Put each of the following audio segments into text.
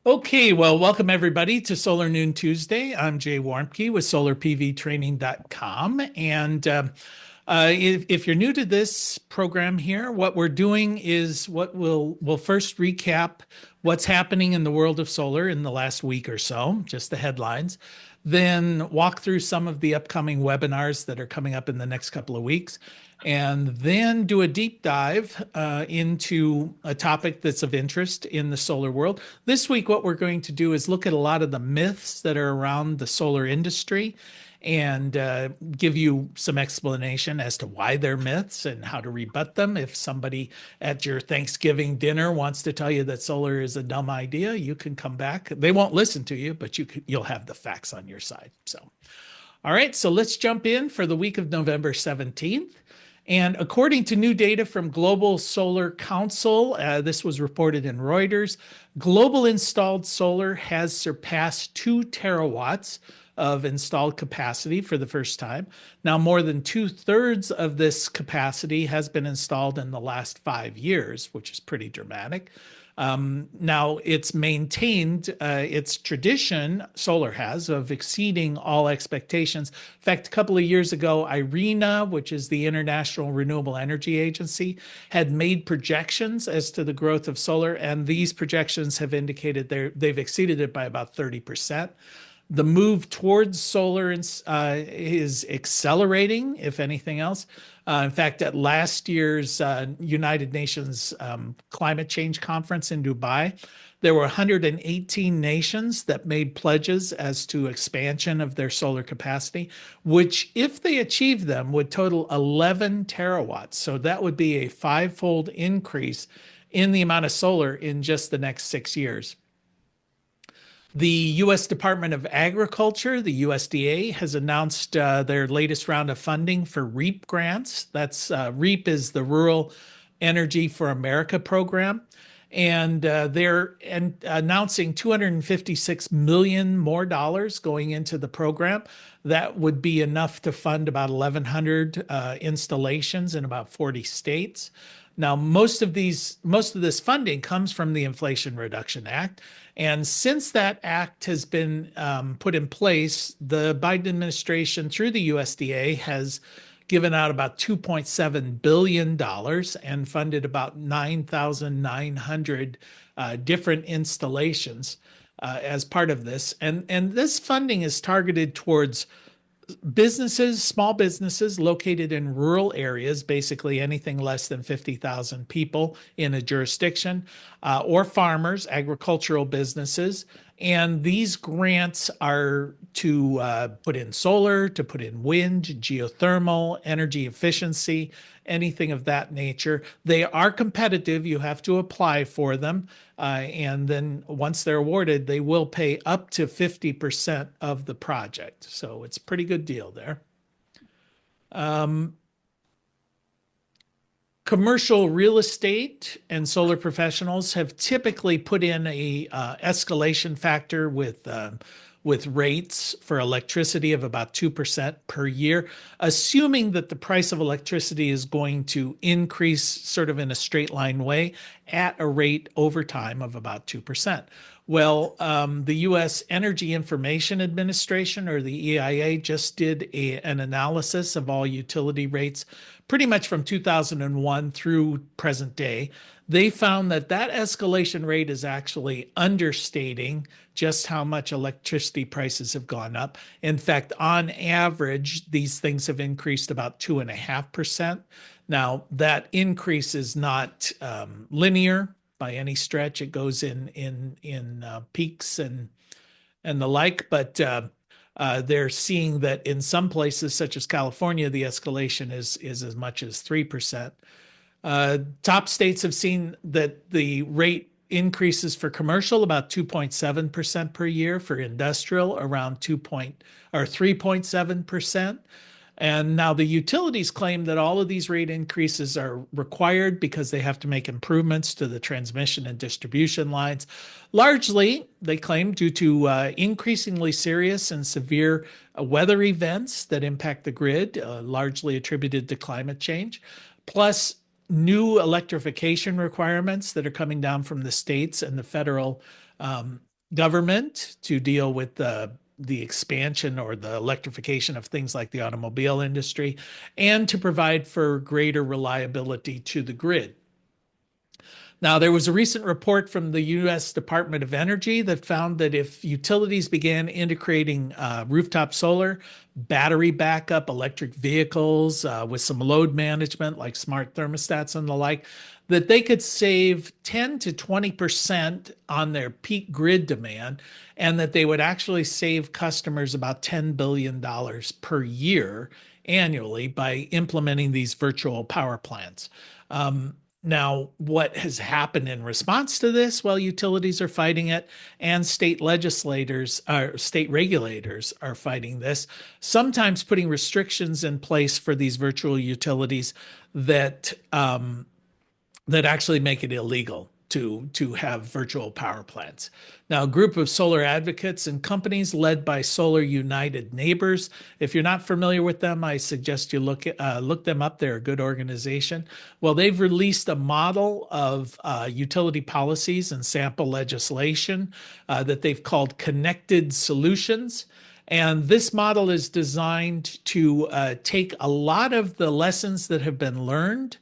Okay, well, welcome everybody to Solar Noon Tuesday. I'm Jay Warmke with solarpvtraining.com. And if you're new to this program here, what we're doing is we'll first recap what's happening in the world of solar in the last week or so, just the headlines, then walk through some of the upcoming webinars that are coming up in the next couple of weeks, and then do a deep dive into a topic that's of interest in the solar world. This week, what we're going to do is look at a lot of the myths that are around the solar industry and give you some explanation as to why they're myths and how to rebut them. If somebody at your Thanksgiving dinner wants to tell you that solar is a dumb idea, you can come back. They won't listen to you, but you'll have the facts on your side. So, all right, so let's jump in for the week of November 17th. And according to new data from Global Solar Council, this was reported in Reuters, global installed solar has surpassed 2 terawatts of installed capacity for the first time. Now, more than 2/3 of this capacity has been installed in the last 5 years, which is pretty dramatic. Now, it's maintained its tradition, solar has, of exceeding all expectations. In fact, a couple of years ago, IRENA, which is the International Renewable Energy Agency, had made projections as to the growth of solar, and these projections have indicated they've exceeded it by about 30%. The move towards solar is accelerating, if anything else. In fact, at last year's United Nations Climate Change Conference in Dubai, there were 118 nations that made pledges as to expansion of their solar capacity, which, if they achieved them, would total 11 terawatts. So that would be a five-fold increase in the amount of solar in just the next 6 years. The U.S. Department of Agriculture, the USDA, has announced their latest round of funding for REAP grants. That's REAP is the Rural Energy for America program. And they're announcing $256 million more going into the program. That would be enough to fund about 1,100 installations in about 40 states. Now, most of this funding comes from the Inflation Reduction Act. And since that act has been put in place, the Biden administration, through the USDA, has given out about $2.7 billion and funded about 9,900 different installations as part of this. And this funding is targeted towards businesses, small businesses located in rural areas, basically anything less than 50,000 people in a jurisdiction, or farmers, agricultural businesses. And these grants are to put in solar, to put in wind, geothermal, energy efficiency, anything of that nature. They are competitive. You have to apply for them. And then once they're awarded, they will pay up to 50% of the project. So it's a pretty good deal there. Commercial real estate and solar professionals have typically put in a escalation factor with rates for electricity of about 2% per year, assuming that the price of electricity is going to increase sort of in a straight line way at a rate over time of about 2%. Well, the U.S. Energy Information Administration, or the EIA, just did an analysis of all utility rates pretty much from 2001 through present day. They found that escalation rate is actually understating just how much electricity prices have gone up. In fact, on average, these things have increased about 2.5%. Now, that increase is not linear by any stretch. It goes in peaks and the like, but they're seeing that in some places, such as California, the escalation is as much as 3%. Top states have seen that the rate increases for commercial about 2.7% per year, for industrial around 3.7%. And now the utilities claim that all of these rate increases are required because they have to make improvements to the transmission and distribution lines. Largely, they claim, due to increasingly serious and severe weather events that impact the grid, largely attributed to climate change, plus new electrification requirements that are coming down from the states and the federal government to deal with the expansion or the electrification of things like the automobile industry, and to provide for greater reliability to the grid. Now, there was a recent report from the US Department of Energy that found that if utilities began integrating rooftop solar, battery backup, electric vehicles with some load management like smart thermostats and the like, that they could save 10 to 20% on their peak grid demand, and that they would actually save customers about $10 billion per year annually by implementing these virtual power plants. Now, what has happened in response to this? Well, utilities are fighting it, and state legislators, or state regulators, are fighting this, sometimes putting restrictions in place for these virtual utilities that that actually make it illegal to have virtual power plants. Now, a group of solar advocates and companies led by Solar United Neighbors. If you're not familiar with them, I suggest you look them up. They're a good organization. Well, they've released a model of utility policies and sample legislation that they've called Connected Solutions. And this model is designed to take a lot of the lessons that have been learned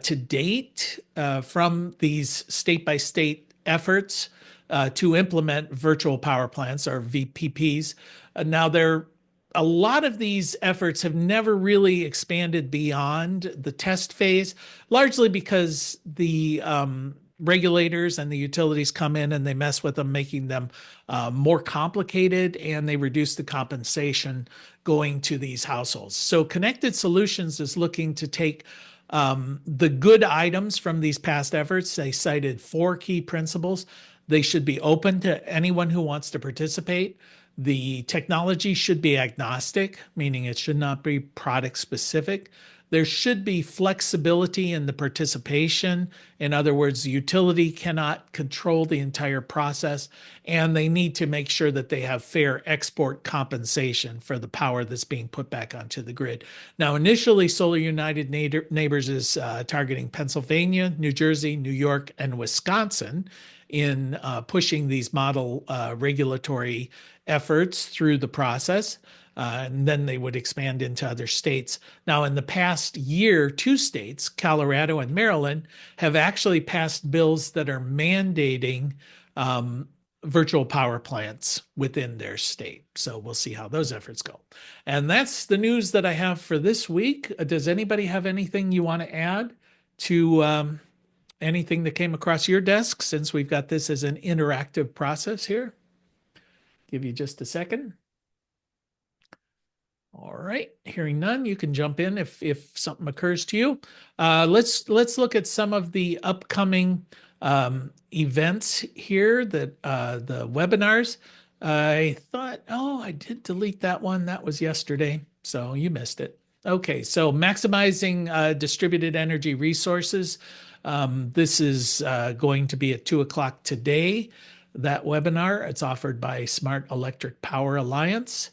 to date from these state by state efforts to implement virtual power plants or VPPs. Now, a lot of these efforts have never really expanded beyond the test phase, largely because the regulators and the utilities come in and they mess with them, making them more complicated, and they reduce the compensation going to these households. So Connected Solutions is looking to take the good items from these past efforts. They cited 4 key principles. They should be open to anyone who wants to participate. The technology should be agnostic, meaning it should not be product specific. There should be flexibility in the participation. In other words, the utility cannot control the entire process, and they need to make sure that they have fair export compensation for the power that's being put back onto the grid. Now, initially, Solar United Neighbors is targeting Pennsylvania, New Jersey, New York, and Wisconsin in pushing these model regulatory efforts through the process. And then they would expand into other states. Now, in the past year, 2 states, Colorado and Maryland, have actually passed bills that are mandating virtual power plants within their state. So we'll see how those efforts go. And that's the news that I have for this week. Does anybody have anything you want to add to anything that came across your desk, since we've got this as an interactive process here? Give you just a second. All right, hearing none, you can jump in if something occurs to you. Let's look at some of the upcoming events here, that the webinars. I thought, oh, I did delete that one. That was yesterday, so you missed it. Okay, so maximizing distributed energy resources. This is going to be at 2 o'clock today, that webinar. It's offered by Smart Electric Power Alliance.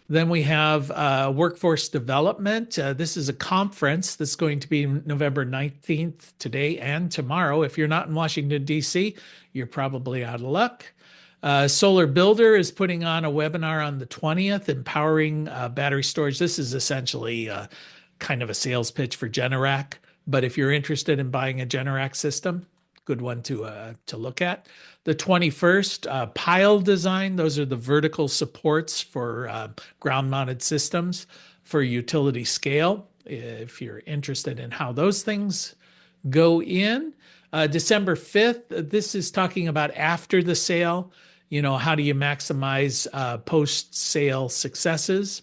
Then we have workforce development. This is a conference that's going to be November 19th, today and tomorrow. If you're not in Washington, D.C., you're probably out of luck. Solar Builder is putting on a webinar on the 20th, empowering battery storage. This is essentially kind of a sales pitch for Generac, but if you're interested in buying a Generac system, good one to look at. The 21st, pile design. Those are the vertical supports for ground-mounted systems for utility scale, if you're interested in how those things go in. December 5th, this is talking about after the sale. You know, how do you maximize post-sale successes?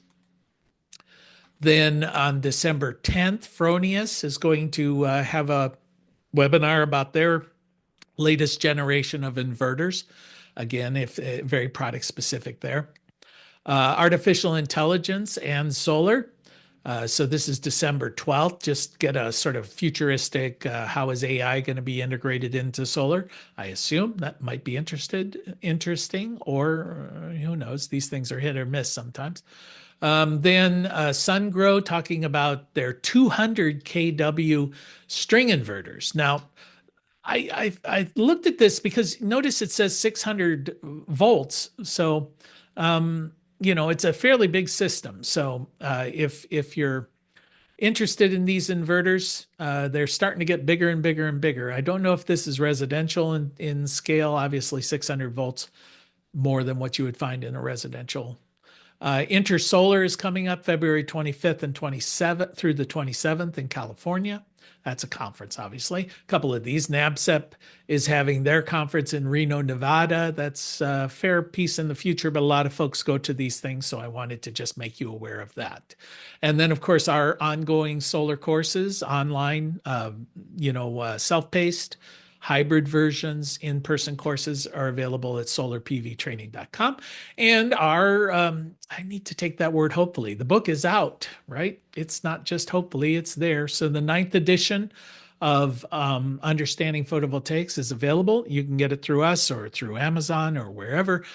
Then on December 10th, Fronius is going to have a webinar about their latest generation of inverters. Again, if very product specific there. Artificial intelligence and solar. So this is December 12th. Just get a sort of futuristic, how is AI going to be integrated into solar? I assume that might be interesting, or who knows? These things are hit or miss sometimes. Then SunGrow talking about their 200 kW string inverters. Now, I looked at this because notice it says 600 volts. So, it's a fairly big system. So, if you're interested in these inverters, they're starting to get bigger and bigger and bigger. I don't know if this is residential in scale. Obviously, 600 volts more than what you would find in a residential. Intersolar is coming up February 25th and 27th through the 27th in California. That's a conference, obviously. A couple of these. NABCEP is having their conference in Reno, Nevada. That's a fair piece in the future, but a lot of folks go to these things, so I wanted to just make you aware of that. And then, of course, our ongoing solar courses online, self-paced, hybrid versions, in-person courses are available at solarpvtraining.com. And I need to take that word hopefully. The book is out, right? It's not just hopefully, it's there. So the ninth edition of Understanding Photovoltaics is available. You can get it through us or through Amazon or wherever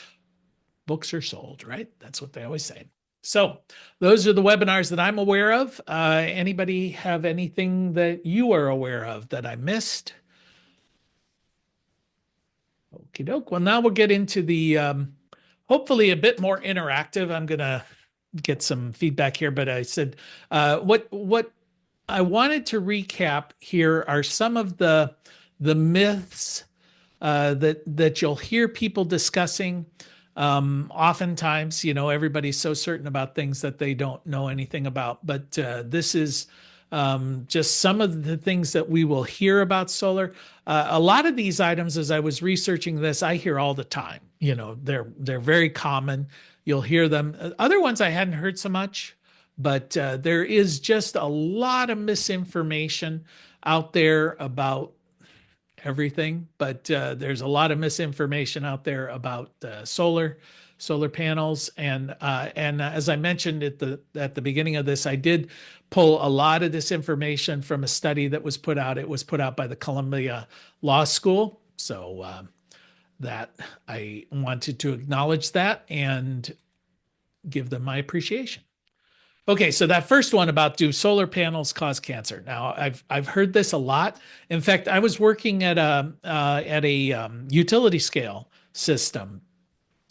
books are sold, right? That's what they always say. So those are the webinars that I'm aware of. Anybody have anything that you are aware of that I missed? Okie doke. Well, now we'll get into the hopefully a bit more interactive. I'm gonna get some feedback here, but I said what I wanted to recap here are some of the myths that you'll hear people discussing. Oftentimes, everybody's so certain about things that they don't know anything about. But this is just some of the things that we will hear about solar. A lot of these items, as I was researching this, I hear all the time. They're very common. You'll hear them. Other ones I hadn't heard so much, but there is just a lot of misinformation out there about everything. But there's a lot of misinformation out there about solar panels, and as I mentioned at the beginning of this, I did pull a lot of this information from a study that was put out. It was put out by the Columbia Law School, so that I wanted to acknowledge that and give them my appreciation. Okay, so that first one about do solar panels cause cancer? Now, I've heard this a lot. In fact, I was working at a utility scale system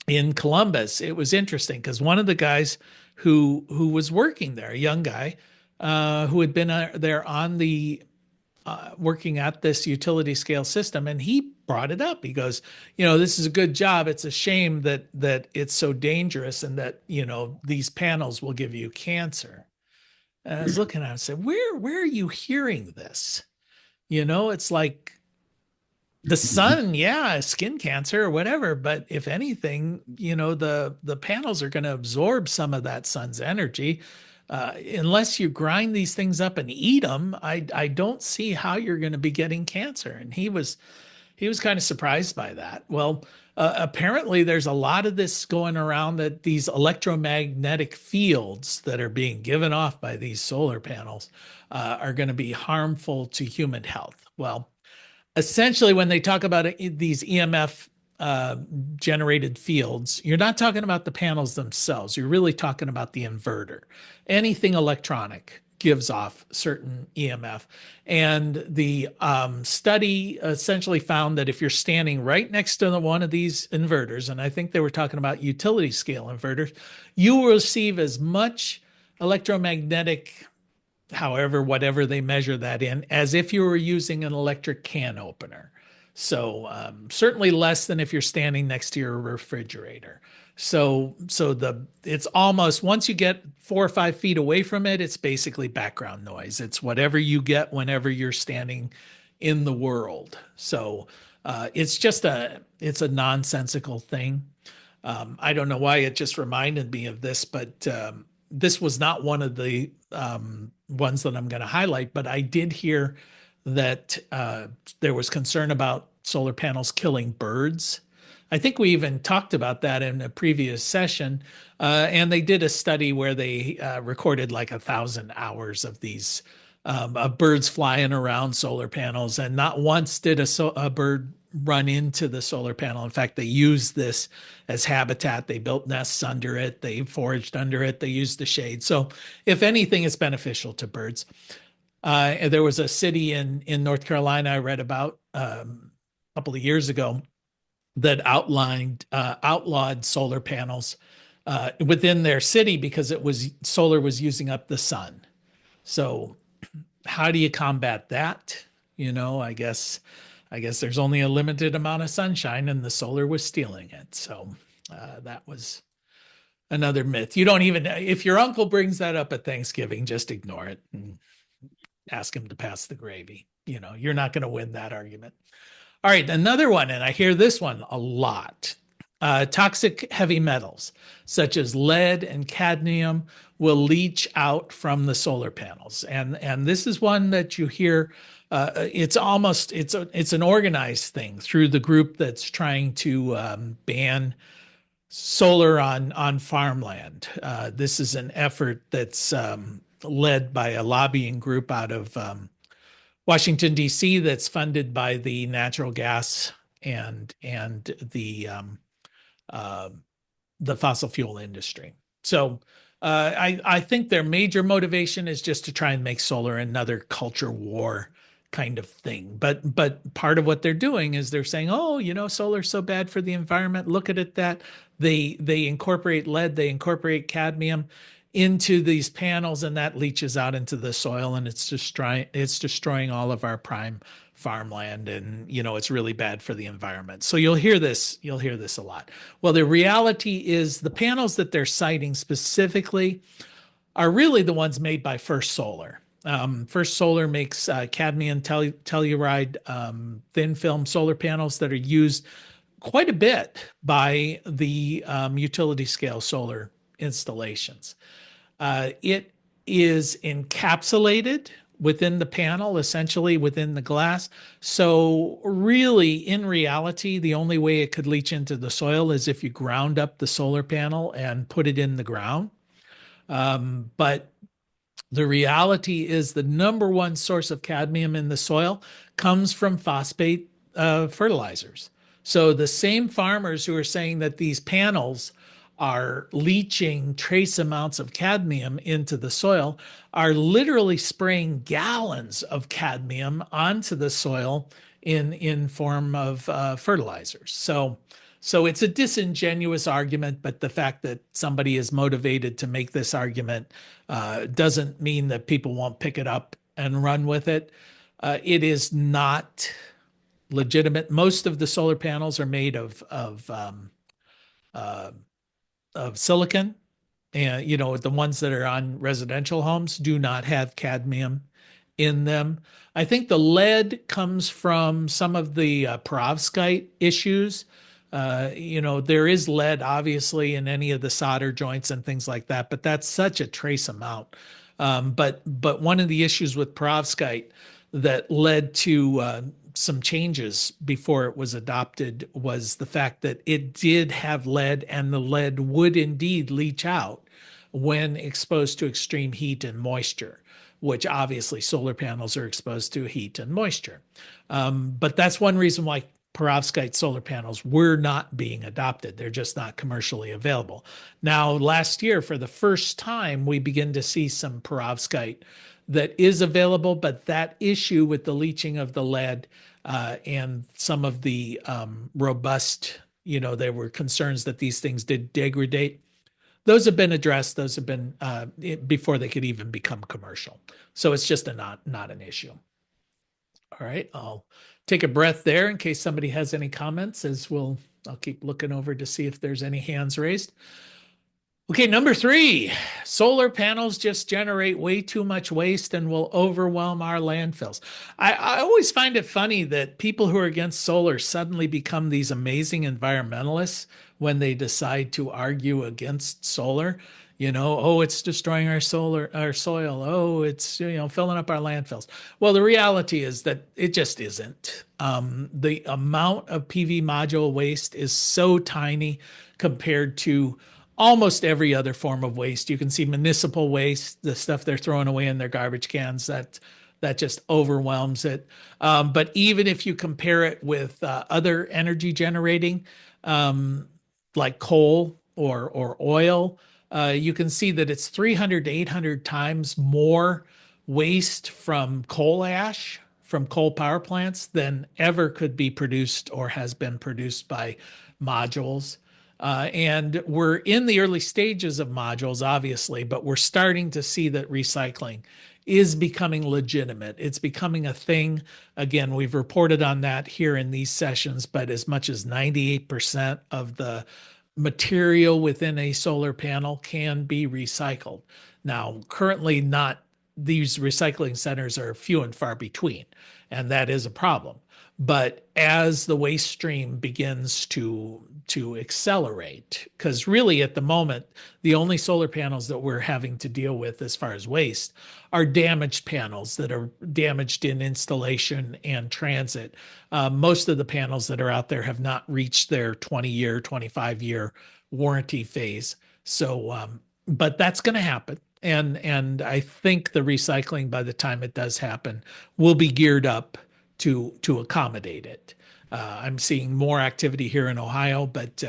in Columbus. It was interesting because one of the guys who was working there, a young guy, who had been there on the working at this utility scale system, and he brought it up. He goes, this is a good job. It's a shame that it's so dangerous and that, these panels will give you cancer. And I was looking at him and said, where are you hearing this? It's like the sun, yeah, skin cancer or whatever. But if anything, the panels are going to absorb some of that sun's energy. Unless you grind these things up and eat them, I don't see how you're going to be getting cancer. And he was kind of surprised by that. Well, apparently there's a lot of this going around, that these electromagnetic fields that are being given off by these solar panels are going to be harmful to human health. Well, essentially, when they talk about these EMF generated fields, you're not talking about the panels themselves. You're really talking about the inverter. Anything electronic gives off certain EMF. And the study essentially found that if you're standing right next to one of these inverters, and I think they were talking about utility scale inverters, you will receive as much electromagnetic, whatever they measure that in, as if you were using an electric can opener. So certainly less than if you're standing next to your refrigerator. So it's almost, once you get 4 or 5 feet away from it, it's basically background noise. It's whatever you get whenever you're standing in the world. So it's a nonsensical thing. I don't know why it just reminded me of this, but this was not one of the ones that I'm going to highlight, but I did hear that there was concern about solar panels killing birds. I think we even talked about that in a previous session. And they did a study where they recorded like 1,000 hours of these of birds flying around solar panels, and not once did a bird run into the solar panel. In fact, they used this as habitat. They built nests under it. They foraged under it. They used the shade. So if anything, it's beneficial to birds. There was a city in North Carolina I read about a couple of years ago that outlawed solar panels within their city because it was solar was using up the sun. So how do you combat that? I guess there's only a limited amount of sunshine, and the solar was stealing it. So that was another myth. You don't even, if your uncle brings that up at Thanksgiving, just ignore it and ask him to pass the gravy. You're not going to win that argument. All right, another one, and I hear this one a lot. Toxic heavy metals such as lead and cadmium will leach out from the solar panels, and this is one that you hear. It's an organized thing through the group that's trying to ban solar on farmland. This is an effort that's led by a lobbying group out of Washington, D.C., that's funded by the natural gas and uh, the fossil fuel industry. So I think their major motivation is just to try and make solar another culture war kind of thing. But part of what they're doing is they're saying, oh, solar's so bad for the environment. Look at it that they incorporate lead, they incorporate cadmium into these panels, and that leaches out into the soil, and it's destroying all of our prime farmland, and it's really bad for the environment. So you'll hear this a lot. Well, the reality is the panels that they're citing specifically are really the ones made by First Solar. First Solar makes cadmium telluride thin film solar panels that are used quite a bit by the utility scale solar installations. It is encapsulated within the panel, essentially within the glass. So really, in reality, the only way it could leach into the soil is if you ground up the solar panel and put it in the ground. But the reality is the number one source of cadmium in the soil comes from phosphate fertilizers. So the same farmers who are saying that these panels are leaching trace amounts of cadmium into the soil are literally spraying gallons of cadmium onto the soil in form of fertilizers. So it's a disingenuous argument, but the fact that somebody is motivated to make this argument doesn't mean that people won't pick it up and run with it. It is not legitimate. Most of the solar panels are made of silicon, and the ones that are on residential homes do not have cadmium in them. I think the lead comes from some of the perovskite issues. There is lead obviously in any of the solder joints and things like that, but that's such a trace amount. But one of the issues with perovskite that led to some changes before it was adopted was the fact that it did have lead, and the lead would indeed leach out when exposed to extreme heat and moisture, which obviously solar panels are exposed to heat and moisture. But that's one reason why perovskite solar panels were not being adopted. They're just not commercially available. Now, last year, for the first time, we begin to see some perovskite that is available, but that issue with the leaching of the lead and some of the robust, there were concerns that these things did degrade. Those have been addressed. Those have been before they could even become commercial. So it's just not an issue. All right, I'll take a breath there in case somebody has any comments. I'll keep looking over to see if there's any hands raised. Okay, number 3, solar panels just generate way too much waste and will overwhelm our landfills. I always find it funny that people who are against solar suddenly become these amazing environmentalists when they decide to argue against solar. Oh, it's destroying our soil. Oh, it's, filling up our landfills. Well, the reality is that it just isn't. The amount of PV module waste is so tiny compared to almost every other form of waste. You can see municipal waste, the stuff they're throwing away in their garbage cans, that just overwhelms it. But even if you compare it with other energy generating, like coal or oil, you can see that it's 300 to 800 times more waste from coal ash from coal power plants than ever could be produced or has been produced by modules. And we're in the early stages of modules, obviously, but we're starting to see that recycling is becoming legitimate. It's becoming a thing. Again, we've reported on that here in these sessions, but as much as 98% of the material within a solar panel can be recycled. Now, currently, not these recycling centers are few and far between, and that is a problem. But as the waste stream begins to accelerate, because really at the moment, the only solar panels that we're having to deal with as far as waste are damaged panels that are damaged in installation and transit. Most of the panels that are out there have not reached their 20-year, 25-year warranty phase. So, but that's going to happen. And I think the recycling, by the time it does happen, will be geared up to accommodate it. I'm seeing more activity here in Ohio, but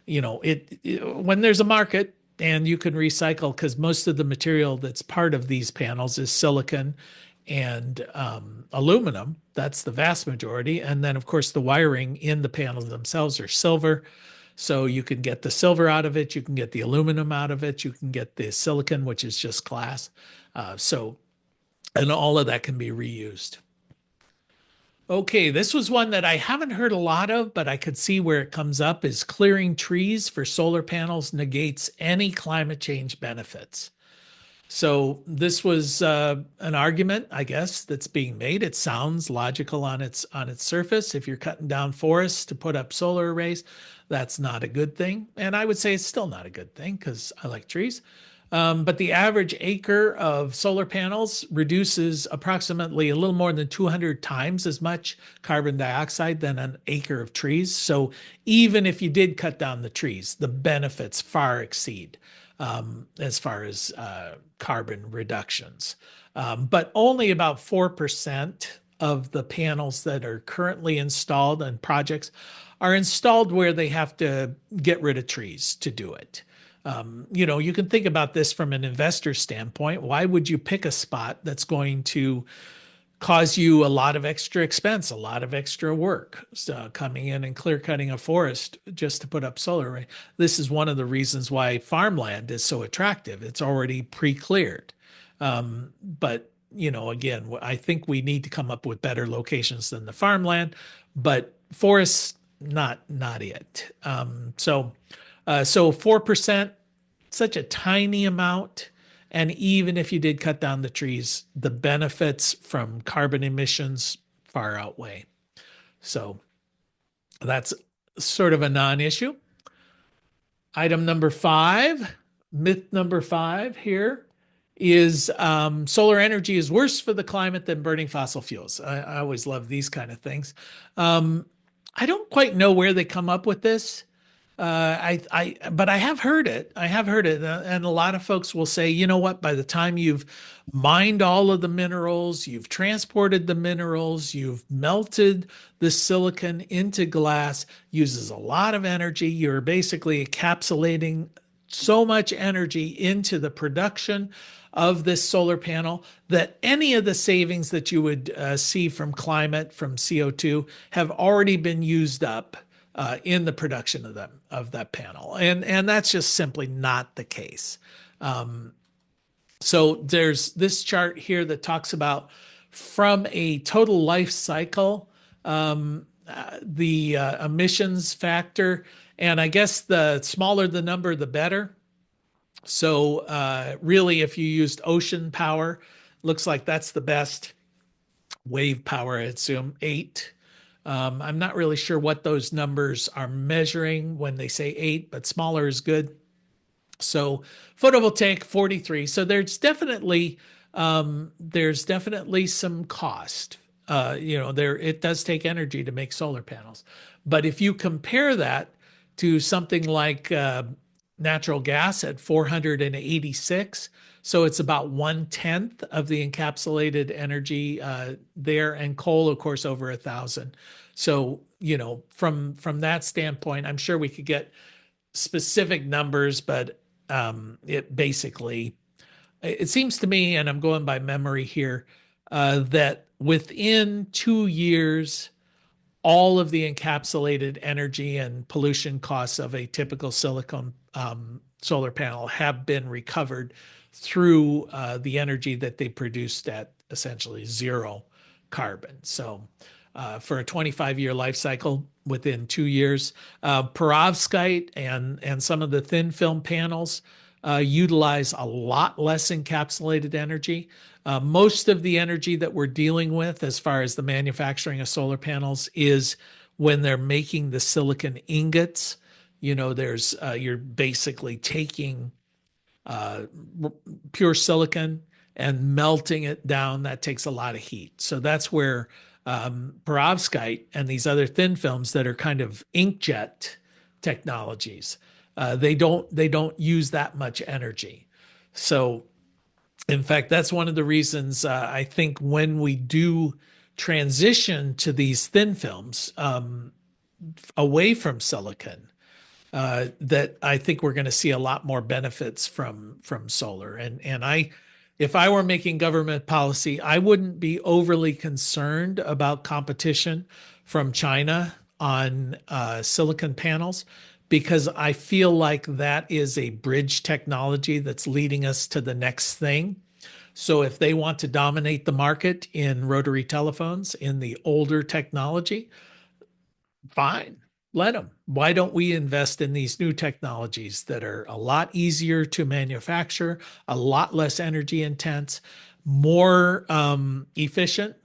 when there's a market and you can recycle, because most of the material that's part of these panels is silicon and aluminum. That's the vast majority. And then, of course, the wiring in the panels themselves are silver. So you can get the silver out of it, you can get the aluminum out of it, you can get the silicon, which is just glass. And all of that can be reused. Okay, this was one that I haven't heard a lot of, but I could see where it comes up is clearing trees for solar panels negates any climate change benefits. So this was an argument, I guess, that's being made. It sounds logical on its surface. If you're cutting down forests to put up solar arrays, that's not a good thing. And I would say it's still not a good thing because I like trees. But the average acre of solar panels reduces approximately a little more than 200 times as much carbon dioxide than an acre of trees. So even if you did cut down the trees, the benefits far exceed as far as carbon reductions. But only about 4% of the panels that are currently installed in projects are installed where they have to get rid of trees to do it. You can think about this from an investor standpoint. Why would you pick a spot that's going to cause you a lot of extra expense, a lot of extra work, coming in and clear cutting a forest just to put up solar array? This is one of the reasons why farmland is so attractive. It's already pre-cleared. But again, I think we need to come up with better locations than the farmland, but forests, not it. So 4%, such a tiny amount. And even if you did cut down the trees, the benefits from carbon emissions far outweigh. So that's sort of a non-issue. Item number 5, myth number 5 here is solar energy is worse for the climate than burning fossil fuels. I always love these kind of things. I don't quite know where they come up with this. But I have heard it. And a lot of folks will say, you know what, by the time you've mined all of the minerals, you've transported the minerals, you've melted the silicon into glass, uses a lot of energy. You're basically encapsulating so much energy into the production of this solar panel that any of the savings that you would see from climate, from CO2, have already been used up in the production of that panel, and that's just simply not the case. So there's this chart here that talks about from a total life cycle, the emissions factor, and I guess the smaller the number, the better. So really, if you used ocean power, looks like that's the best. Wave power, I assume 8. I'm not really sure what those numbers are measuring when they say 8, but smaller is good. So photovoltaic 43. So there's definitely some cost. It does take energy to make solar panels, but if you compare that to something like natural gas at 486, so it's about 1/10 of the encapsulated energy there, and coal, of course, over 1,000. So from that standpoint, I'm sure we could get specific numbers, but it seems to me, and I'm going by memory here, that within 2 years, all of the encapsulated energy and pollution costs of a typical silicon solar panel have been recovered through the energy that they produced at essentially zero carbon. So for a 25-year life cycle, within 2 years, perovskite and some of the thin film panels utilize a lot less encapsulated energy. Most of the energy that we're dealing with as far as the manufacturing of solar panels is when they're making the silicon ingots. There's you're basically taking uh, pure silicon and melting it down. That takes a lot of heat. So that's where perovskite and these other thin films that are kind of inkjet technologies, they don't use that much energy. So in fact, that's one of the reasons I think when we do transition to these thin films away from silicon, that I think we're going to see a lot more benefits from solar. If I were making government policy, I wouldn't be overly concerned about competition from China on silicon panels because I feel like that is a bridge technology that's leading us to the next thing. So if they want to dominate the market in rotary telephones in the older technology, fine, let them. Why don't we invest in these new technologies that are a lot easier to manufacture, a lot less energy intense, more efficient,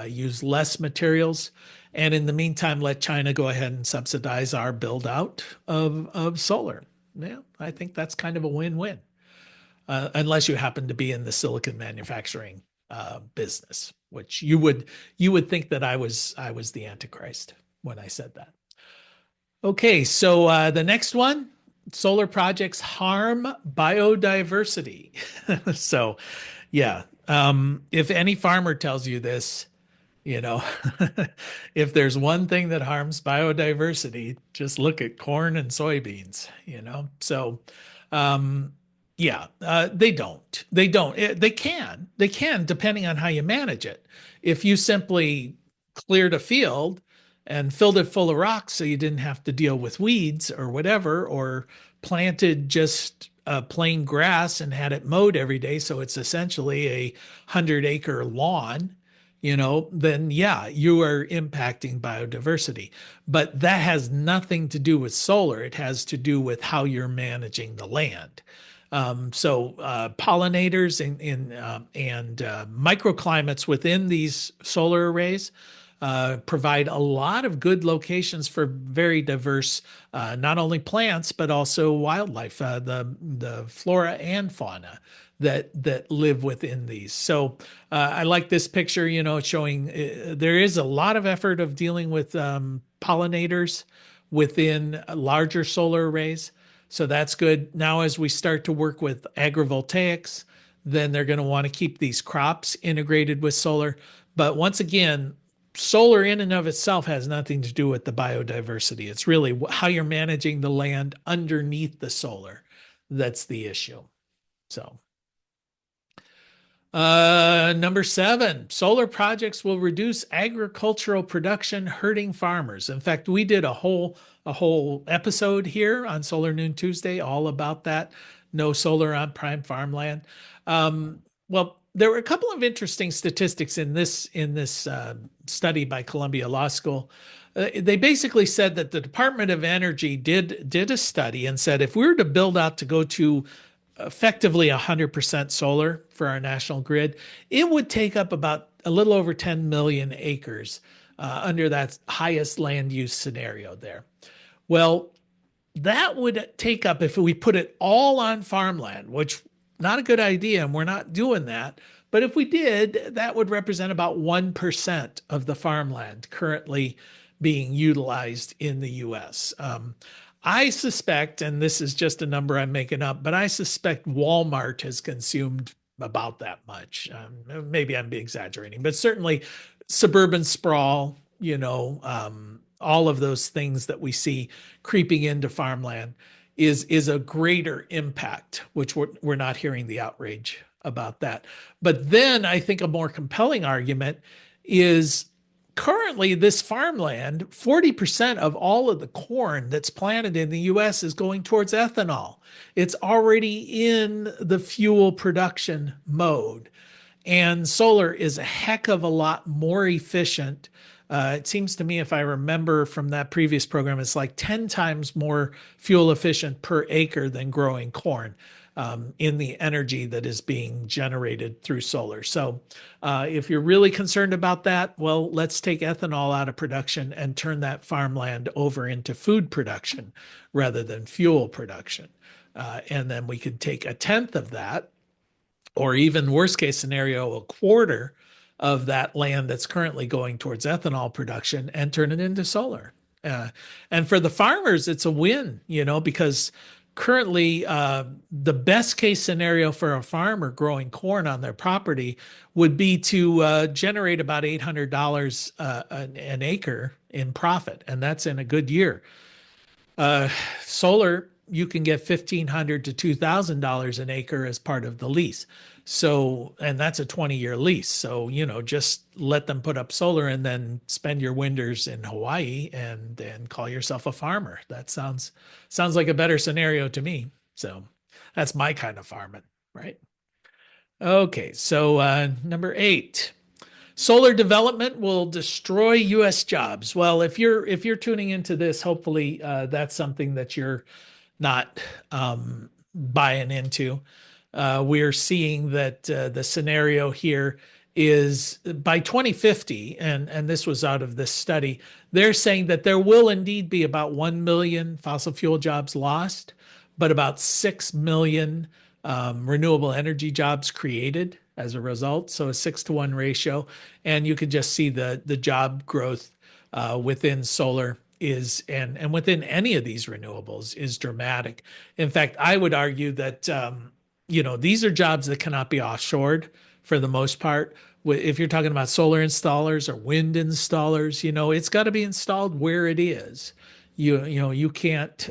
use less materials, and in the meantime, let China go ahead and subsidize our build out of solar. Yeah, I think that's kind of a win-win, unless you happen to be in the silicon manufacturing business, which you would think that I was the Antichrist when I said that. Okay, so the next one, solar projects harm biodiversity. So, yeah, if any farmer tells you this, you know, if there's one thing that harms biodiversity, just look at corn and soybeans. So, um, yeah, they don't. They don't. They can. They can, depending on how you manage it. If you simply cleared a field and filled it full of rocks so you didn't have to deal with weeds or whatever, or planted just plain grass and had it mowed every day, so it's essentially a 100-acre lawn, then yeah, you are impacting biodiversity. But that has nothing to do with solar. It has to do with how you're managing the land. So pollinators and microclimates within these solar arrays provide a lot of good locations for very diverse, not only plants but also wildlife, the flora and fauna that live within these. So I like this picture, showing there is a lot of effort of dealing with pollinators within larger solar arrays. So that's good. Now, as we start to work with agrivoltaics, then they're going to want to keep these crops integrated with solar. But once again, solar in and of itself has nothing to do with the biodiversity. It's really how you're managing the land underneath the solar that's the issue. So, number 7, solar projects will reduce agricultural production, hurting farmers. In fact, we did a whole episode here on Solar Noon Tuesday all about that. No solar on prime farmland. Well, there were a couple of interesting statistics in this study by Columbia Law School. They basically said that the Department of Energy did a study and said if we were to build out to go to effectively 100% solar for our national grid, it would take up about a little over 10 million acres under that highest land use scenario there. Well, that would take up, if we put it all on farmland, which not a good idea, and we're not doing that. But if we did, that would represent about 1% of the farmland currently being utilized in the US. I suspect, and this is just a number I'm making up, but I suspect Walmart has consumed about that much. Maybe I'm exaggerating, but certainly suburban sprawl, all of those things that we see creeping into farmland is a greater impact, which we're not hearing the outrage about that. But then I think a more compelling argument is currently this farmland, 40% of all of the corn that's planted in the US is going towards ethanol. It's already in the fuel production mode. And solar is a heck of a lot more efficient. It seems to me, if I remember from that previous program, it's like 10 times more fuel efficient per acre than growing corn in the energy that is being generated through solar. So, if you're really concerned about that, well, let's take ethanol out of production and turn that farmland over into food production rather than fuel production. And then we could take a tenth of that, or even worst case scenario, a quarter of that land that's currently going towards ethanol production and turn it into solar. Uh, and for the farmers, it's a win, because currently the best case scenario for a farmer growing corn on their property would be to generate about $800 an acre in profit. And that's in a good year. Solar, you can get $1,500 to $2,000 an acre as part of the lease. So, and that's a 20-year lease. So, just let them put up solar and then spend your winters in Hawaii and then call yourself a farmer. That sounds like a better scenario to me. So, that's my kind of farming, right? Okay, so number 8. Solar development will destroy U.S. jobs. Well, if you're tuning into this, hopefully that's something that you're not buying into. We're seeing that the scenario here is by 2050, and this was out of this study, they're saying that there will indeed be about 1 million fossil fuel jobs lost, but about 6 million renewable energy jobs created as a result. So a 6-to-1 ratio. And you can just see the job growth within solar is and within any of these renewables is dramatic. In fact, I would argue that these are jobs that cannot be offshored for the most part. If you're talking about solar installers or wind installers, it's got to be installed where it is. You can't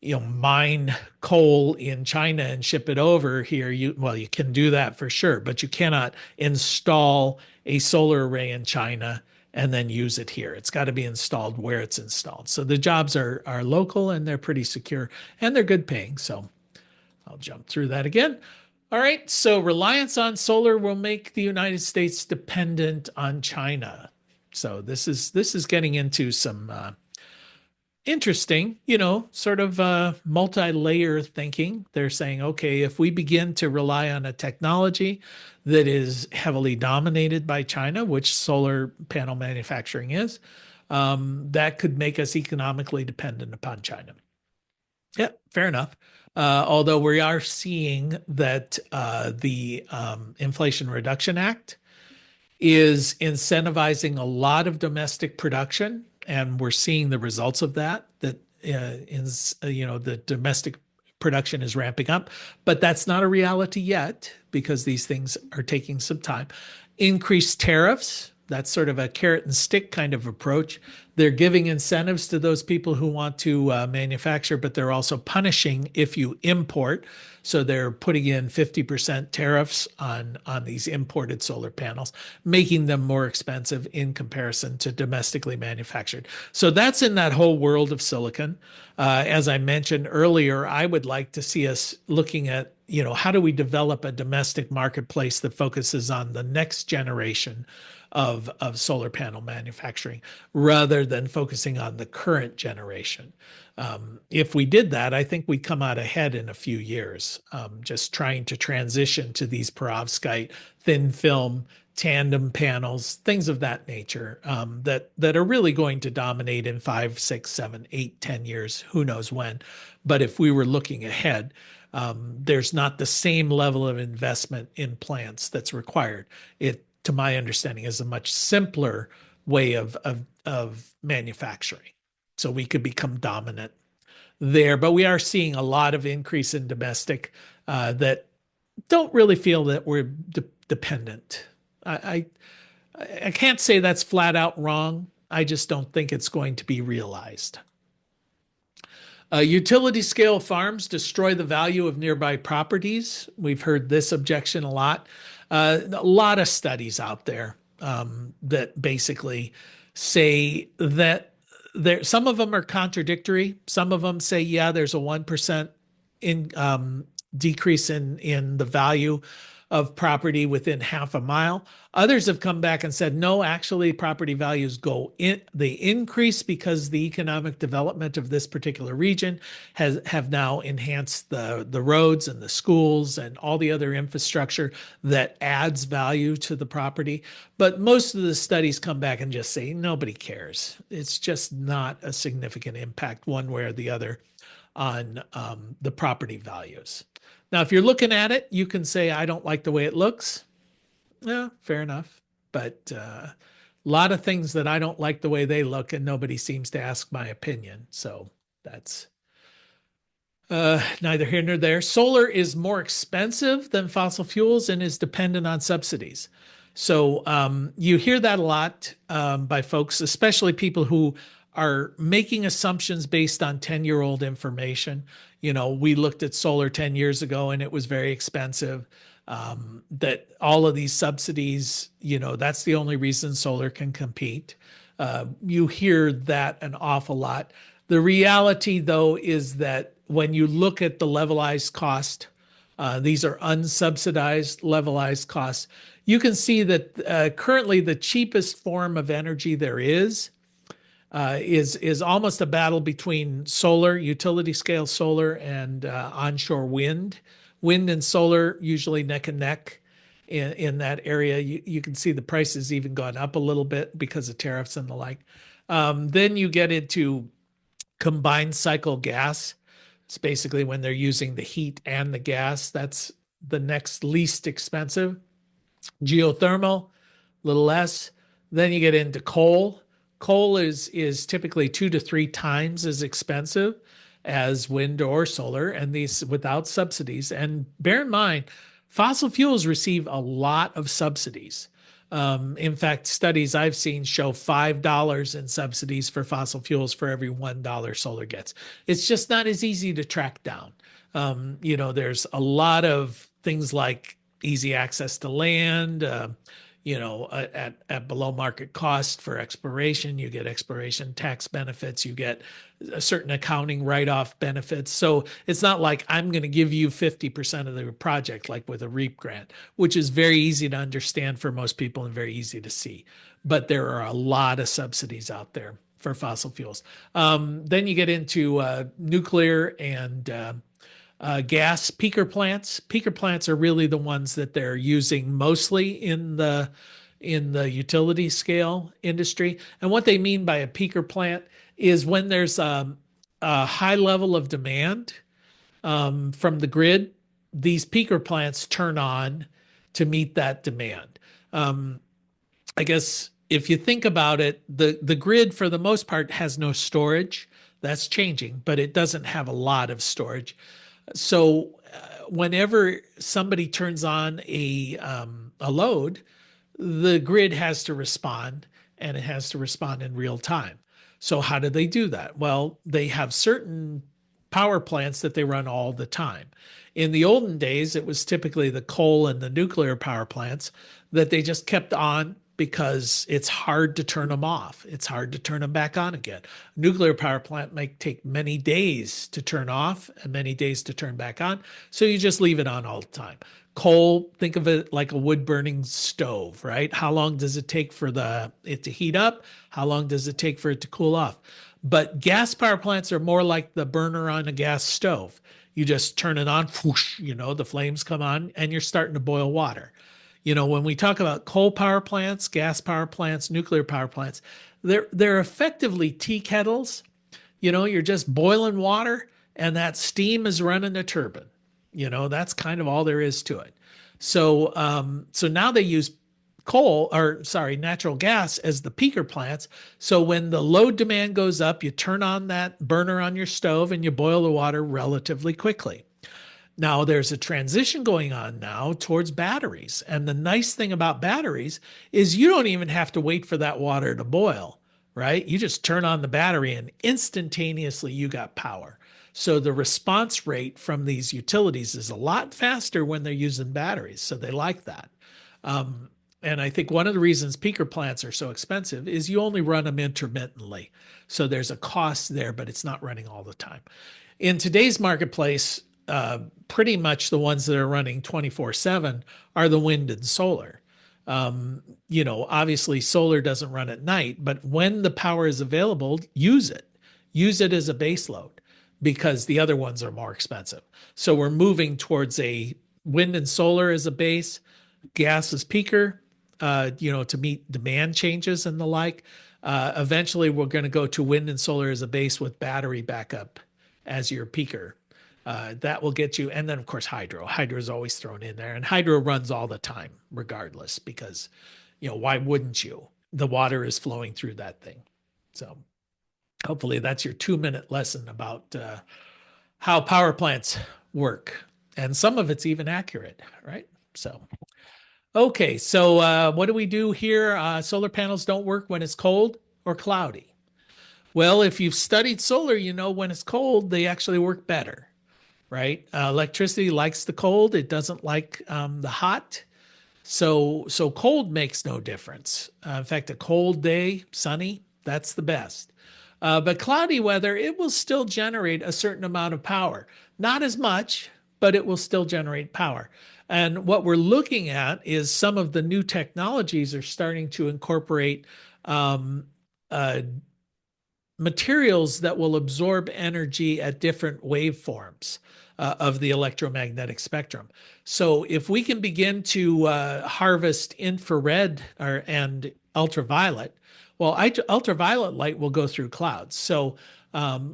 mine coal in China and ship it over here. You can do that for sure, but you cannot install a solar array in China and then use it here. It's got to be installed where it's installed. So the jobs are local and they're pretty secure and they're good paying. So I'll jump through that again. All right. So reliance on solar will make the United States dependent on China. So this is getting into some interesting, sort of multi-layer thinking. They're saying, okay, if we begin to rely on a technology that is heavily dominated by China, which solar panel manufacturing is, that could make us economically dependent upon China. Yeah, fair enough. Although we are seeing that the Inflation Reduction Act is incentivizing a lot of domestic production, and we're seeing the results of that. The domestic production is ramping up, but that's not a reality yet because these things are taking some time. Increased tariffs, that's sort of a carrot and stick kind of approach. They're giving incentives to those people who want to manufacture, but they're also punishing if you import. So they're putting in 50% tariffs on these imported solar panels, making them more expensive in comparison to domestically manufactured. So that's in that whole world of silicon. As I mentioned earlier, I would like to see us looking at, how do we develop a domestic marketplace that focuses on the next generation of solar panel manufacturing rather than focusing on the current generation. If we did that, I think we'd come out ahead in a few years, just trying to transition to these perovskite, thin film, tandem panels, things of that nature that are really going to dominate in 5, 6, 7, 8, 10 years, who knows when. But if we were looking ahead, there's not the same level of investment in plants that's required. It, to my understanding, is a much simpler way of manufacturing. So we could become dominant there. But we are seeing a lot of increase in domestic that don't really feel that we're dependent. I can't say that's flat out wrong. I just don't think it's going to be realized. Utility scale farms destroy the value of nearby properties. We've heard this objection a lot. A lot of studies out there that basically say that some of them are contradictory. Some of them say, yeah, there's a 1% in decrease in the value of property within half a mile. Others have come back and said, no, actually, property values they increase because the economic development of this particular region have now enhanced the roads and the schools and all the other infrastructure that adds value to the property. But most of the studies come back and just say nobody cares. It's just not a significant impact one way or the other on the property values. Now, if you're looking at it, you can say, I don't like the way it looks. Yeah, fair enough. But a lot of things that I don't like the way they look, and nobody seems to ask my opinion. So that's neither here nor there. Solar is more expensive than fossil fuels and is dependent on subsidies. So you hear that a lot by folks, especially people who are making assumptions based on 10-year-old information. You know, we looked at solar 10 years ago and it was very expensive. That all of these subsidies, you know, that's the only reason solar can compete. You hear that an awful lot. The reality, though, is that when you look at the levelized cost, these are unsubsidized levelized costs. You can see that currently the cheapest form of energy there is almost a battle between solar, utility scale solar, and onshore wind. Wind and solar usually neck and neck in that area. You can see the prices even gone up a little bit because of tariffs and the like. Then you get into combined cycle gas. It's basically when they're using the heat and the gas. That's the next least expensive. Geothermal, a little less. Then you get into coal. Coal is typically 2 to 3 times as expensive as wind or solar, and these without subsidies. And bear in mind, fossil fuels receive a lot of subsidies. In fact, studies I've seen show $5 in subsidies for fossil fuels for every $1 solar gets. It's just not as easy to track down. You know, there's a lot of things like easy access to land, you know, at below market cost for exploration. You get exploration tax benefits. You get a certain accounting write-off benefits. So it's not like I'm going to give you 50% of the project like with a REAP grant, which is very easy to understand for most people and very easy to see. But there are a lot of subsidies out there for fossil fuels. Then you get into nuclear and gas peaker plants. Peaker plants are really the ones that they're using mostly in the utility scale industry. And what they mean by a peaker plant is when there's a high level of demand from the grid, these peaker plants turn on to meet that demand. I guess if you think about it, the grid for the most part has no storage. That's changing, but it doesn't have a lot of storage. So whenever somebody turns on a load, the grid has to respond, and it has to respond in real time. So how do they do that? Well, they have certain power plants that they run all the time. In the olden days, it was typically the coal and the nuclear power plants that they just kept on because it's hard to turn them off. It's hard to turn them back on again. A nuclear power plant might take many days to turn off and many days to turn back on. So you just leave it on all the time. Coal, think of it like a wood burning stove, right? How long does it take for it to heat up? How long does it take for it to cool off? But gas power plants are more like the burner on a gas stove. You just turn it on, whoosh, you know, the flames come on and you're starting to boil water. You know, when we talk about coal power plants, gas power plants, nuclear power plants, they're effectively tea kettles. You know, you're just boiling water and that steam is running a turbine. You know, that's kind of all there is to it. So now they use natural gas as the peaker plants. So when the load demand goes up, you turn on that burner on your stove and you boil the water relatively quickly. Now, there's a transition going on now towards batteries. And the nice thing about batteries is you don't even have to wait for that water to boil. right? You just turn on the battery and instantaneously you got power. So the response rate from these utilities is a lot faster when they're using batteries. So they like that. Um, and I think one of the reasons peaker plants are so expensive is you only run them intermittently. So there's a cost there, but it's not running all the time. In today's marketplace, pretty much the ones that are running 24/7 are the wind and solar. Obviously solar doesn't run at night, but when the power is available, use it. Use it as a base load because the other ones are more expensive. So we're moving towards a wind and solar as a base, gas as peaker, to meet demand changes and the like. Eventually, we're going to go to wind and solar as a base with battery backup as your peaker. That will get you, and then of course hydro. Hydro is always thrown in there, and hydro runs all the time, regardless, because why wouldn't you? The water is flowing through that thing. So hopefully that's your 2-minute lesson about how power plants work, and some of it's even accurate, right? So. Okay, so what do we do here? Solar panels don't work when it's cold or cloudy. Well, if you've studied solar, you know when it's cold, they actually work better, right? Electricity likes the cold; it doesn't like the hot. So cold makes no difference. In fact, a cold day, sunny, that's the best. But cloudy weather, it will still generate a certain amount of power. Not as much, but it will still generate power. And what we're looking at is some of the new technologies are starting to incorporate uh, materials that will absorb energy at different waveforms of the electromagnetic spectrum. So if we can begin to harvest infrared and ultraviolet, well, ultraviolet light will go through clouds. So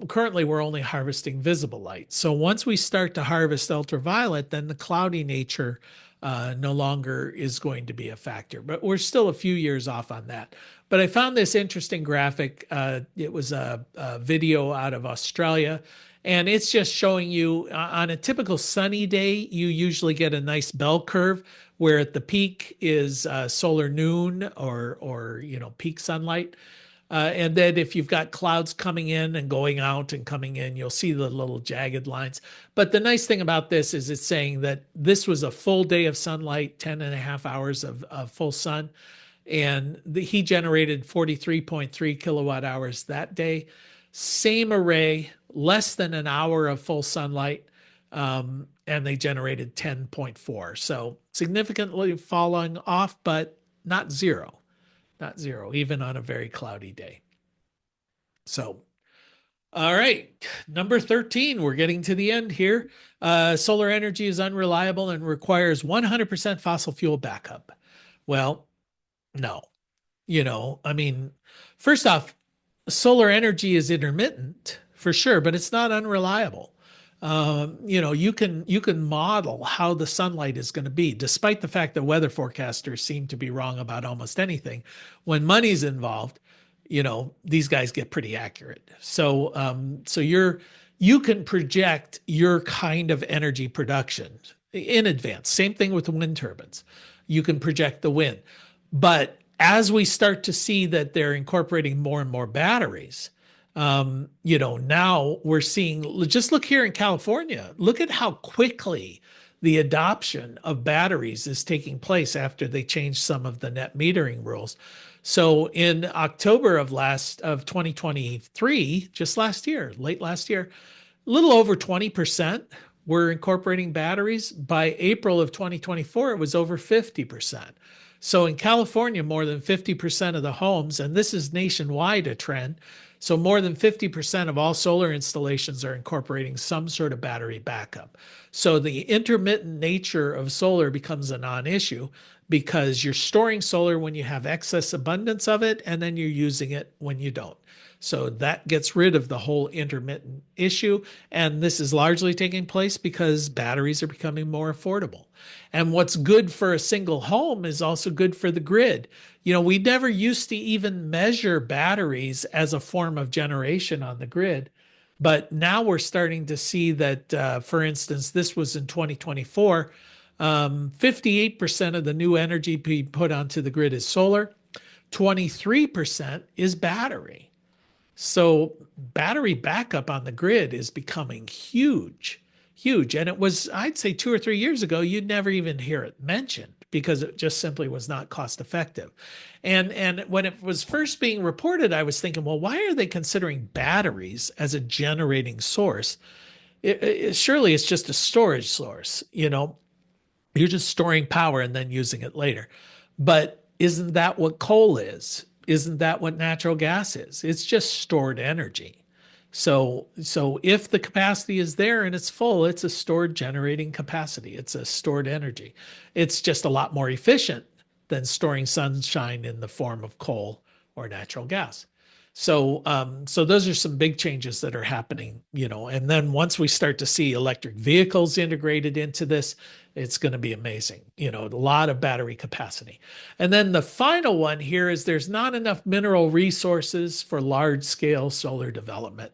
currently we're only harvesting visible light. So once we start to harvest ultraviolet, then the cloudy nature no longer is going to be a factor. But we're still a few years off on that. But I found this interesting graphic. It was a video out of Australia, and it's just showing you on a typical sunny day, you usually get a nice bell curve where at the peak is solar noon or peak sunlight. And then if you've got clouds coming in and going out and coming in, you'll see the little jagged lines. But the nice thing about this is it's saying that this was a full day of sunlight, 10 and a half hours of full sun. And he generated 43.3 kilowatt hours that day. Same array, less than an hour of full sunlight, and they generated 10.4. So significantly falling off, but not zero. Not zero, even on a very cloudy day. So, all right, number 13, we're getting to the end here. Solar energy is unreliable and requires 100% fossil fuel backup. Well, no. First off, solar energy is intermittent for sure, but it's not unreliable. You can model how the sunlight is going to be, despite the fact that weather forecasters seem to be wrong about almost anything. When money's involved, these guys get pretty accurate. So you can project your kind of energy production in advance. Same thing with the wind turbines. You can project the wind, but as we start to see that they're incorporating more and more batteries, now we're seeing, just look here in California, look at how quickly the adoption of batteries is taking place after they changed some of the net metering rules. So in October of 2023, just last year, late last year, a little over 20% were incorporating batteries. By April of 2024, it was over 50%. So in California, more than 50% of the homes, and this is nationwide a trend, so more than 50% of all solar installations are incorporating some sort of battery backup. So the intermittent nature of solar becomes a non-issue because you're storing solar when you have excess abundance of it, and then you're using it when you don't. So that gets rid of the whole intermittent issue. And this is largely taking place because batteries are becoming more affordable. And what's good for a single home is also good for the grid. We never used to even measure batteries as a form of generation on the grid. But now we're starting to see that, for instance, this was in 2024, 58% of the new energy being put onto the grid is solar. 23% is battery. So battery backup on the grid is becoming huge, huge. And it was, I'd say 2 or 3 years ago, you'd never even hear it mentioned because it just simply was not cost effective. And when it was first being reported, I was thinking, well, why are they considering batteries as a generating source? Surely it's just a storage source, you're just storing power and then using it later. But isn't that what coal is? Isn't that what natural gas is? It's just stored energy. So if the capacity is there and it's full, it's a stored generating capacity. It's a stored energy. It's just a lot more efficient than storing sunshine in the form of coal or natural gas. So those are some big changes that are happening, and then once we start to see electric vehicles integrated into this, it's going to be amazing, a lot of battery capacity. And then the final one here is there's not enough mineral resources for large scale solar development.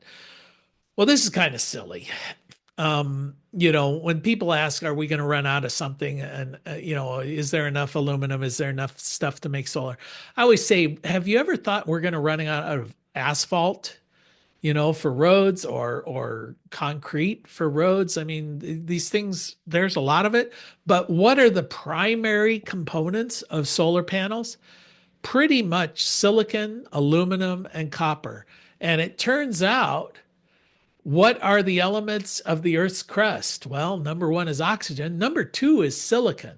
Well, this is kind of silly. When people ask, are we going to run out of something? And, is there enough aluminum? Is there enough stuff to make solar? I always say, have you ever thought we're going to run out of asphalt, for roads or concrete for roads? I mean, these things, there's a lot of it. But what are the primary components of solar panels? Pretty much silicon, aluminum, and copper. And it turns out, what are the elements of the Earth's crust? Well, number one is oxygen. Number two is silicon.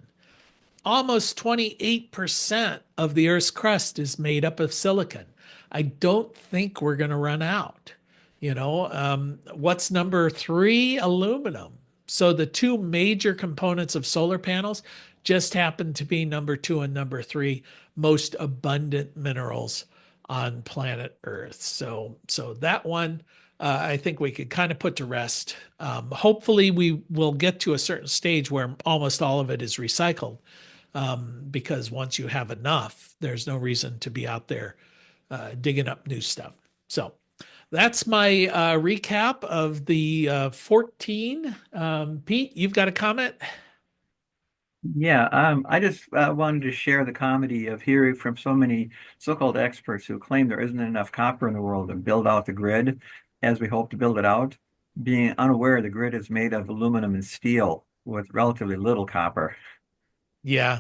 Almost 28% of the Earth's crust is made up of silicon. I don't think we're going to run out. What's number three? Aluminum. So the two major components of solar panels just happen to be number two and number three most abundant minerals on planet Earth. So that one, I think we could kind of put to rest. Hopefully, we will get to a certain stage where almost all of it is recycled, because once you have enough, there's no reason to be out there digging up new stuff. So that's my recap of the 14. Pete, you've got a comment? Yeah, I just wanted to share the comedy of hearing from so many so-called experts who claim there isn't enough copper in the world to build out the grid as we hope to build it out, being unaware the grid is made of aluminum and steel with relatively little copper. Yeah.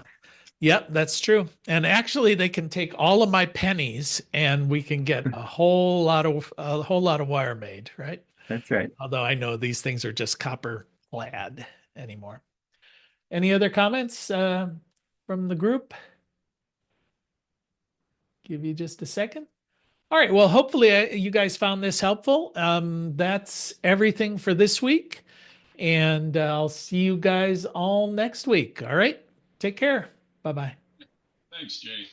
Yep, that's true. And actually, they can take all of my pennies and we can get a whole lot of wire made, right? That's right. Although I know these things are just copper clad anymore. Any other comments from the group? Give you just a second. All right. Well, hopefully you guys found this helpful. That's everything for this week. And I'll see you guys all next week. All right. Take care. Bye bye. Thanks, Jay.